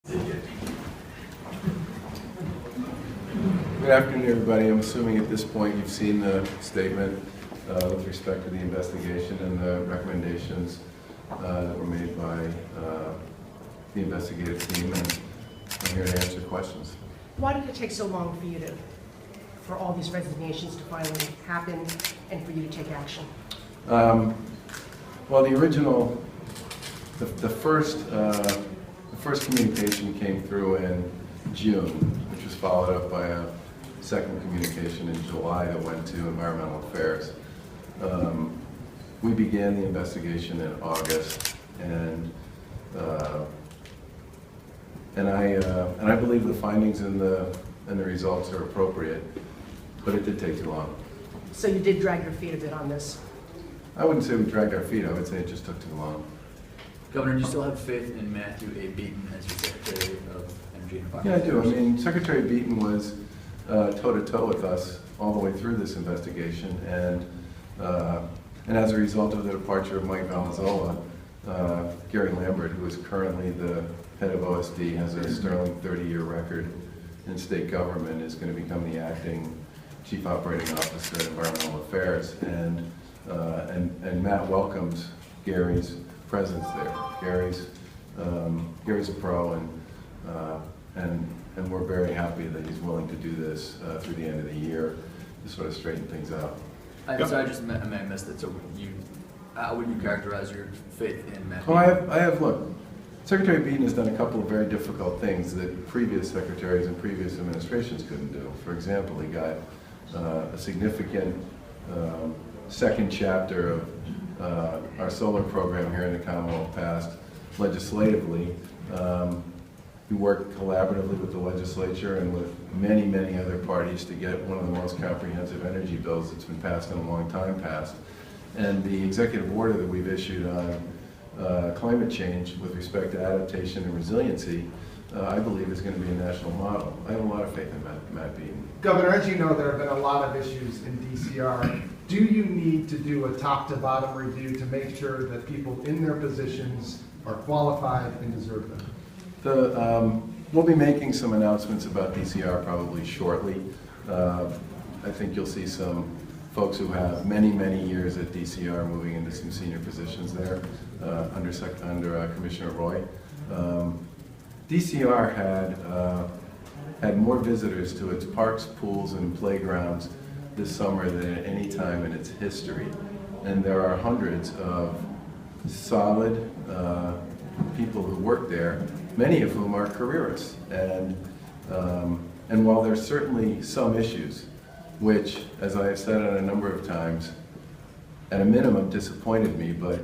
Good afternoon, everybody. I'm assuming at this point you've seen the statement with respect to the investigation and the recommendations that were made by the investigative team, and I'm here to answer questions. Why did it take so long for all these resignations to finally happen and for you to take action? Well, the original, the first communication came through in June, which was followed up by a second communication in July that went to Environmental Affairs. We began the investigation in August, and I believe the findings and the results are appropriate, but it did take too long. So you did drag your feet a bit on this? I wouldn't say we dragged our feet. I would say it just took too long. Governor, do you still have faith in Matthew A. Beaton as your Secretary of Energy and Environment? Yeah, I do. I mean, Secretary Beaton was toe-to-toe with us all the way through this investigation, and as a result of the departure of Mike Valenzuela, Gary Lambert, who is currently the head of OSD, has a sterling 30-year record in state government, is going to become the acting Chief Operating Officer at Environmental Affairs, and Matt welcomes Gary's presence there. Gary's a pro, and we're very happy that he's willing to do this through the end of the year to sort of straighten things out. I'm sorry, I missed it. So how would you characterize your faith in Matthew? Well, I have, look, Secretary Beaton has done a couple of very difficult things that previous secretaries and previous administrations couldn't do. For example, he got a significant second chapter of our solar program here in the Commonwealth passed legislatively. We worked collaboratively with the legislature and with many, many other parties to get one of the most comprehensive energy bills that's been passed in a long time passed. And the executive order that we've issued on climate change with respect to adaptation and resiliency, I believe is going to be a national model. I have a lot of faith in Matt Beaton. Governor, as you know, there have been a lot of issues in DCR. Do you need to do a top-to-bottom review to make sure that people in their positions are qualified and deserve them? We'll be making some announcements about DCR probably shortly. I think you'll see some folks who have many, many years at DCR moving into some senior positions there under Commissioner Roy. DCR had more visitors to its parks, pools, and playgrounds this summer than at any time in its history. And there are hundreds of solid people who work there, many of whom are careerists. And while there's certainly some issues, which, as I have said on a number of times, at a minimum disappointed me, but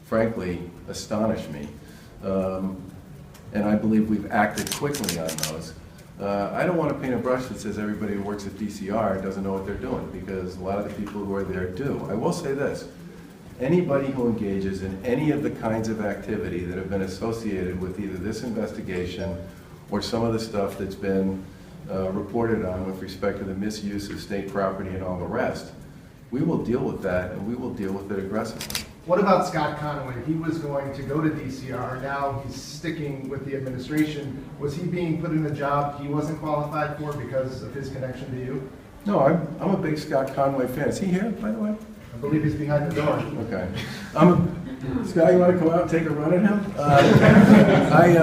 frankly astonished me, and I believe we've acted quickly on those. I don't want to paint a brush that says everybody who works at DCR doesn't know what they're doing, because a lot of the people who are there do. I will say this: anybody who engages in any of the kinds of activity that have been associated with either this investigation or some of the stuff that's been reported on with respect to the misuse of state property and all the rest, we will deal with that, and we will deal with it aggressively. What about Scott Conway? He was going to go to DCR. Now he's sticking with the administration. Was he being put in a job he wasn't qualified for because of his connection to you? No, I'm a big Scott Conway fan. Is he here, by the way? I believe he's behind the door. Okay. Scott, you want to come out and take a run at him?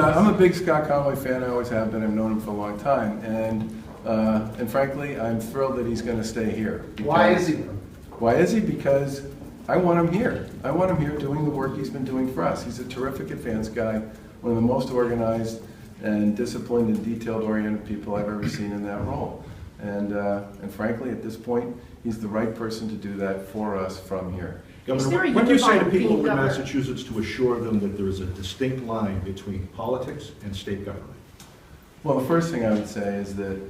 I'm a big Scott Conway fan. I always have been. I've known him for a long time, and frankly, I'm thrilled that he's going to stay here. Why is he? Why is he? Because I want him here. I want him here doing the work he's been doing for us. He's a terrific advance guy, one of the most organized and disciplined and detailed-oriented people I've ever seen in that role. And frankly, at this point, he's the right person to do that for us from here. Governor, what do you say to people in Massachusetts to assure them that there is a distinct line between politics and state government? Well, the first thing I would say is that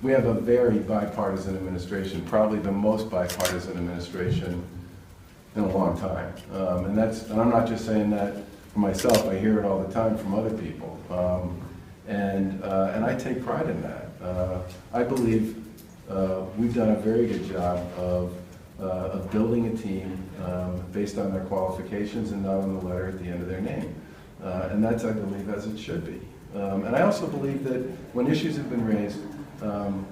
we have a very bipartisan administration, probably the most bipartisan administration in a long time. And I'm not just saying that for myself. I hear it all the time from other people. And I take pride in that. I believe we've done a very good job of building a team based on their qualifications and not on the letter at the end of their name. And And that's, I believe, as it should be. And I also believe that when issues have been raised,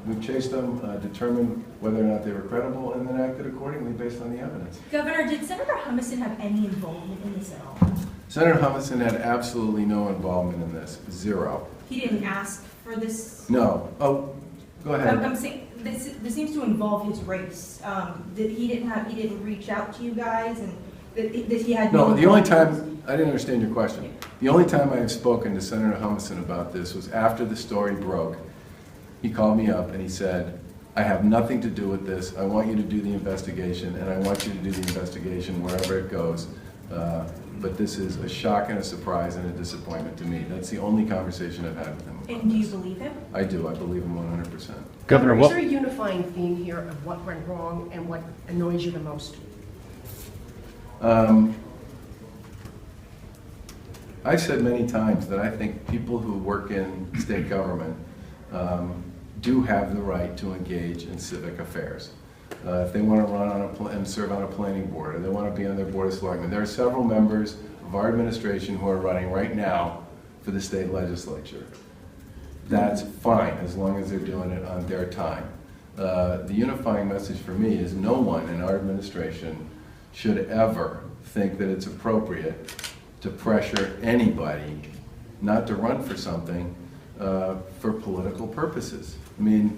we've chased them, determined whether or not they were credible, and then acted accordingly based on the evidence. Governor, did Senator Humison have any involvement in this at all? Senator Humison had absolutely no involvement in this, zero. He didn't ask for this? No. Oh, go ahead. I'm saying, this seems to involve his race. That he didn't reach out to you guys, and that he had no... No, the only time, I didn't understand your question. The only time I have spoken to Senator Humison about this was after the story broke. He called me up and he said, I have nothing to do with this. I want you to do the investigation, and I want you to do the investigation wherever it goes. But this is a shock and a surprise and a disappointment to me. That's the only conversation I've had with him about And do you this. believe him? I do. I believe him 100%. Governor, is there a unifying theme here of what went wrong and what annoys you the most? I've said many times that I think people who work in state government do have the right to engage in civic affairs. If they want to run on and serve on a planning board, or they want to be on their board of selectmen. There are several members of our administration who are running right now for the state legislature. That's fine, as long as they're doing it on their time. The unifying message for me is no one in our administration should ever think that it's appropriate to pressure anybody not to run for something for political purposes. I mean,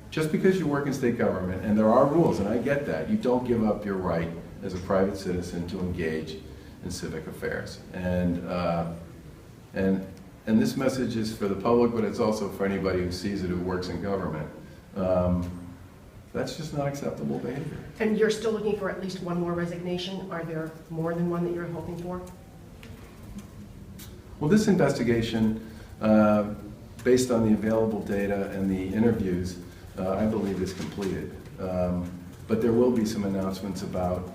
just because you work in state government, and there are rules, and I get that, you don't give up your right as a private citizen to engage in civic affairs. And this message is for the public, but it's also for anybody who sees it who works in government. That's just not acceptable behavior. And you're still looking for at least one more resignation? Are there more than one that you're hoping for? Well, this investigation, based on the available data and the interviews, I believe is completed. But there will be some announcements about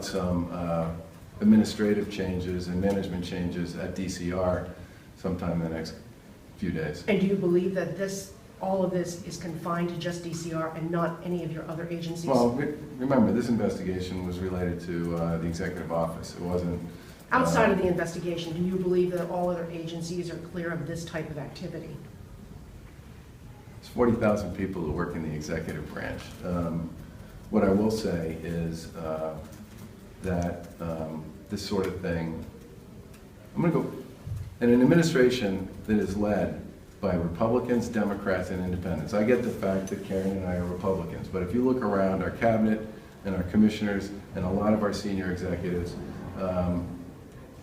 some administrative changes and management changes at DCR sometime in the next few days. And do you believe that all of this is confined to just DCR and not any of your other agencies? Well, remember, this investigation was related to the executive office. It wasn't... Outside of the investigation, do you believe that all other agencies are clear of this type of activity? There's 40,000 people who work in the executive branch. What I will say is that this sort of thing, I'm going to go, in an administration that is led by Republicans, Democrats, and Independents. I get the fact that Karen and I are Republicans, but if you look around our cabinet and our commissioners and a lot of our senior executives,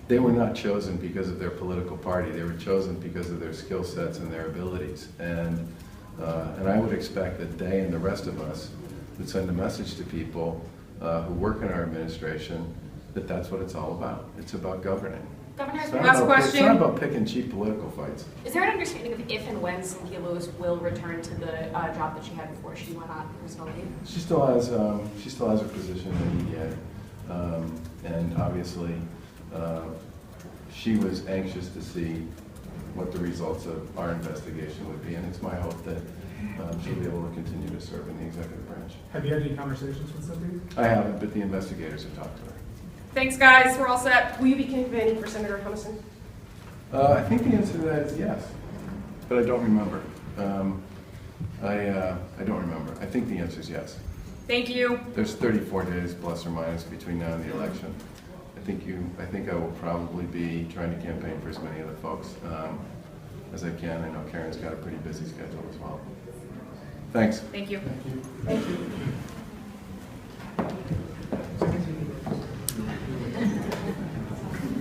they were not chosen because of their political party. They were chosen because of their skill sets and their abilities. And I would expect that they and the rest of us would send a message to people who work in our administration that that's what it's all about. It's about governing. Governor, It's not last about- question. It's not about picking cheap political fights. Is there an understanding of if and when Cynthia Lewis will return to the job that she had before she went on personal leave? She still has her position in EDA, and obviously she was anxious to see what the results of our investigation would be, and it's my hope that she'll be able to continue to serve in the executive branch. Have you had any conversations with Cynthia? I haven't, but the investigators have talked to her. Thanks, guys. We're all set. Will you be campaigning for Senator Humison? I think the answer to that is yes, but I don't remember. I don't remember. I think the answer is yes. Thank you. There's 34 days plus or minus between now and the election. I think I will probably be trying to campaign for as many other folks as I can. I know Karen's got a pretty busy schedule as well. Thanks. Thank you. Thank you.